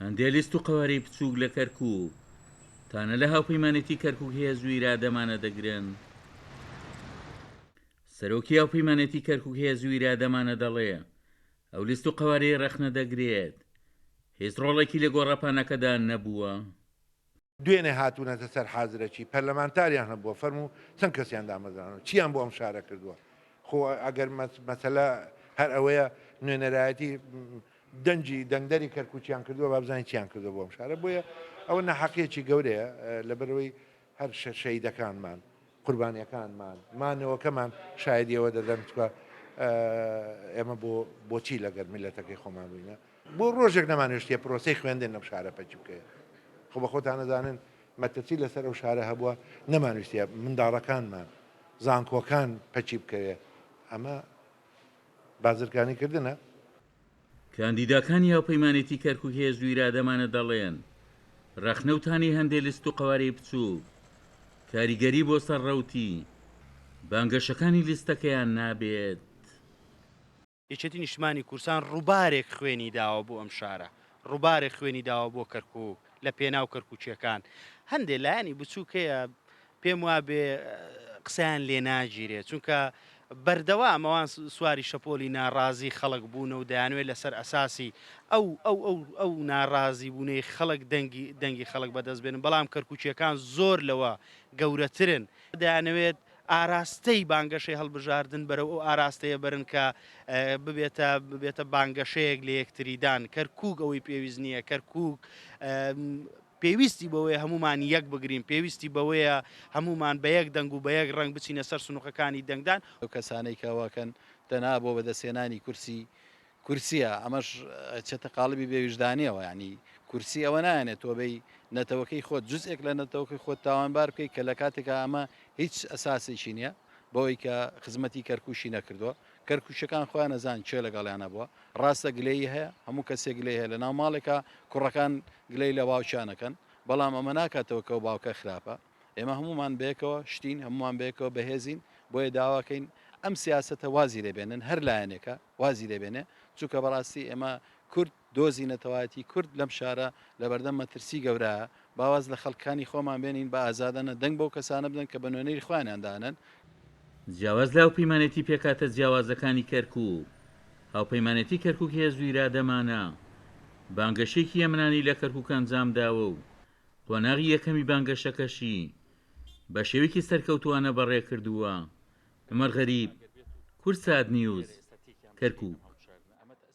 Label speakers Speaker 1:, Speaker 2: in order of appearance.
Speaker 1: هەندێک لیست و قەوارەی بچووک لە کەرکووک تانە لە هاوپەیمانێتی کەرکووک هێزوو ئیرادەمانە دەگرن. سەرۆکی هاوپەیمانێتی کەرکووک هێزوو ئیرادەمانە دەڵێ ئەو لیست و قەوارەی ڕەخنە دەگرێت، هیچ ڕۆڵێکی لە گۆڕەپانەکەدا نەبووە.
Speaker 2: دوێنێ هاتوونەتە سەر حازرەکی پەرلەمانتاریان هەبووە فەرموو چەند کەسیان دامەزرانەوە چیان بۆ ئەم شارە کردووە. خۆ ئەگەر مەسەلە هەر ئەوەیە نوێنەرایەتی دەنگدەری کەرکووچیان کردووە با بزانین چیان کردو بۆ ئەم شارە. بۆیە ئەوە نەحەقیەکی گەورەیە لەبەرەوەی هەر شەهیدەکانمان قوربانیەکانمان مانەوەکەمان شایدیەوە دەدەن چکە ئێمە بۆچی لەگەر میلەتەکەی خۆمان بووینە بۆ ڕۆژێک نەمانوێشتە پرۆسەی خوێندن لەم شارە پەچی بکەیە. خۆ بە خۆتان نەزانن مەترسی لەسەر ئەو شارە هەبووە نەمانویستە منداڵەکانمان زانکۆکان پەچی بکەوێ. ئەمە بازرگانی کردنە.
Speaker 1: کاندیداکانی هاوپەیمانێتی کەرکووک هێزوو ئیرادەمانە دەڵێن ڕەخنەوتانی هەندێک لیست و قەوارەی بچووک کاریگەری بۆ سەرڕەوتی بانگەشەکانی لیستەکەیان نابێت.
Speaker 3: یەکێتی نیشتمانی کورسان ڕووبارێک خوێنی داوە بۆ ئەم شارە، ڕووبارێک خوێنی داوە بۆ کەرکووک لە پێناو کەرکووچیەکان. هەندێک لایەنی بچووکەیە پێم وا بێ قسەیان لێ ناگیرێت، چونکە بەردەوامەوان سواری شەپۆلی ناڕازی خەڵک بوونە و دەیانوێت لەسەر ئەساسی ئەو ناڕازی بوونەی خەڵک دەنگی خەڵک بەدەست بێنن. بەڵام کەرکووچیەکان زۆر لەوە گەورەترن، دەیانەوێت ئاراستەی بانگەشەی هەڵبژاردن بەرەو ئەو ئاراستەیە بەرن کە ببێتە بانگەشەیەک لە یەکتریدان. کەرکووک ئەوەی پێویست نییە، کەرکووک پێویستی بەوەیە هەمومان یەک بگرین، پێویستی بەوەیە هەمومان بە یەک دەنگ و بە یەک ڕنگ بچینە سەر سنووقەکانی دەنگدان.
Speaker 4: ئەو کەسانەی کەواکەن تەنها بۆ بەدەستێنانی کورسیە ئەمەش چێتە قاڵبی بێویژدانیەوە، ینی کورسی ئەوە نایەنێت تۆ بەی نەتەوەکەی خۆت جزئێک لە نەتەوەکەی خۆت تاوانبار بکەیت کە لە کاتێکە ئەمە هیچ ئەساسێکی نییە بەوەی کە خزمەتی کەرکووشی نەکردووە. کەرکووشەکان خۆیان نەزان چێ لەگەڵیانە بووە، ڕاستە گلەی هەیە، هەموو کەسێک گلەی هەیە لە ناو ماڵێکە کوڕەکان گلەی لە باوچانەکەن، بەڵام ئەمە ناکاتەوە کە و باوکە خراپە. ئێمە هەمومان بەیەکەوە شتین، هەمومان بەیەکەوە بەهێزین، بۆیە داواکەین ئەم سیاسەتە وازی لێبێنن، هەر لایەنێکە وازی لێبێنێ، چونکە بەڕاستی ئێمە کورد دۆزی نەتەواتی کورد لەم شارە لە بەردەم مەترسی گەورەیە. باواز لە خەڵکانی خۆمان بێنین بە ئازادانە دەنگ بەو کەسانە بدەن کە بە نوێنەی خوانیاندانن.
Speaker 1: جیاواز لە هاوپەیمانێتی پێکاتە جیاوازەکانی کەرکووک هاوپەیمانێتی کەرکووک هێزوو ئیرادەمانە بانگەشێکی ئەمنانی لە کەرکووک ئەنجامداوە و قۆناغی یەکەمی بانگەشەکەشی بە شێوەیەکی سەرکەوتووانە بەڕێ کردووە. عومەر غەریب، کورسات نیوز، کەرکووک.